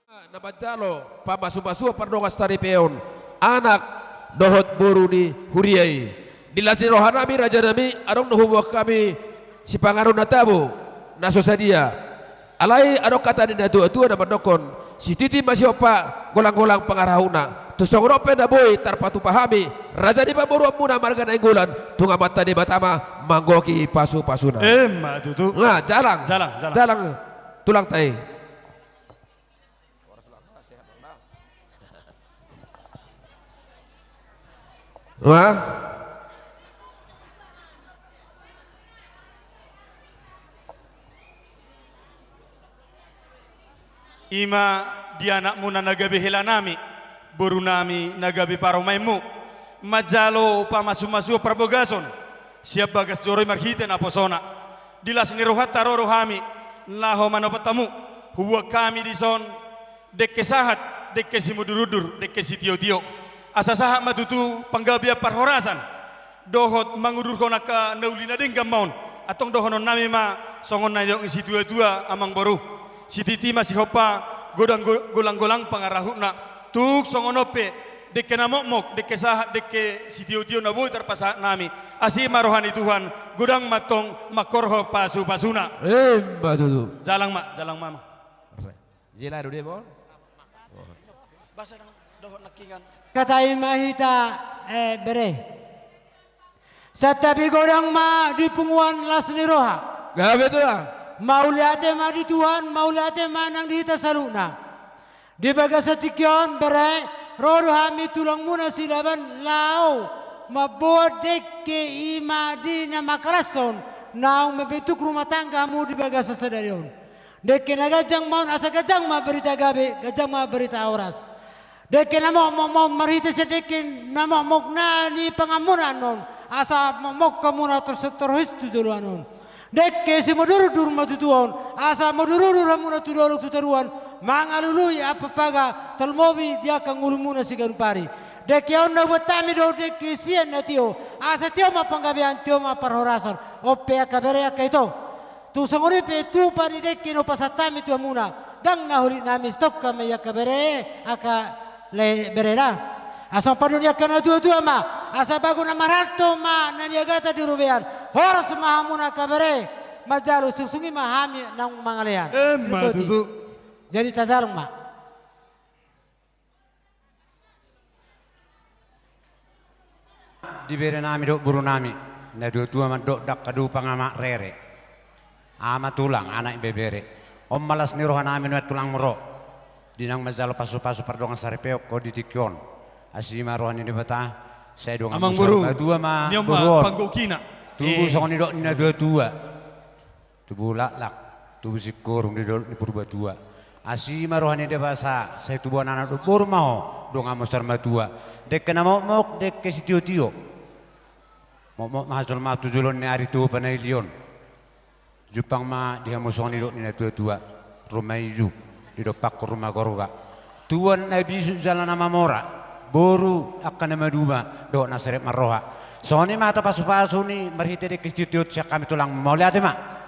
Nabajalo pamasu-masu pardongas taripeon anak dohot boruni huriai dilasi rohanami raja nami arong nuhubuh kami si pangaruh natabu naso sadia alai arong kata ni natu-atu na mandokon si titi masih opa golang-golang pangarahuna tusong rope na boy tarpatu pahami raja di paburu muna marga na inggulan tunga mata di batama manggoki pasu-pasuna tutu nga jalang tulang tay. Wah, ima di anak muna nagabi hila nami buru nami nagabi paromaimu majalo pamasu-masu prabogason siap bagas joroy marhite na posona dilas ni rohat taroro hami laho manopatamu huwa kami di son dekke sahat dekke simudurudur dekke sitio-tio asa sahat matutu panggabia parhorasan dohot mangudur konaka naulina denggam maun atong dohonon nami ma songon na yung isi tua amang boru si titi masih hopa golang-golang pangarahuna tuk songonope dekke namok dekke sahat dekke si tio na boy terpasa nami asi marohani Tuhan godang matong makorho pasu-pasuna batutu jalang mama jela do bon basa dohot nakingan Katai mahita bere. Satabi godang ma di punguan lasni roha. gabe tu lah Mauliate ma di Tuhan, mauliate ma nang di saluna. Di bagas satikyon bere, rodo hami tulang muna silaban lau. Mabodek ke ima di na makarason. Naung membentuk rumah tangga mu di bagas sadarion. Dek nagajang maun asa gajang ma berita gabe, gajang ma berita auras. Dekin namo marita sedekin namo mokna ni pangamunan non asa mok kamuna terus tujuan non dekke si modur matutuan asa modur ramuna tudoluk tuteruan mangalului apa paga telmobi dia kangulumuna sigan pari dekke on na watami do dekke sian natio asa tio ma panggabian tio ma parhorason ope akabere akaito tu sangori pe tu pani dekke no pasatami tu amuna dang nahuri nami stok kame yakabere aka le berera asa padunia kana dua ma asa bagu na maralto ma naniagata di rubean horas mahamuna kabere majalu susungi mahami nang mangalean tutu jadi tajarung ma di bere nami dok buru nami na dua ma dok dak kadu pangama rere ama tulang anak bebere om malas ni roha nami no tulang mero dinang majalo pasu-pasu pardongan saripeo ko ditikyon asima rohani di bata saya dong amang buru dua ma buru panggokina tubuh songoni dok nina dua tubuh lak tubuh sikur di purba dua asima rohani di basa saya tubuh anak dok buru mau dong amasar dua dek kena mok dek ke sitio mok mahasol ma tujulon ni ari tu panailion jupang ma dia musoni dok nina dua rumah hijau di dopak rumah goruga tuan nabi jalan nama mora boru akan nama duma do nasrep maroha soni mata pasu-pasu ni merhite de kistitiut siak kami tulang mau lihat ma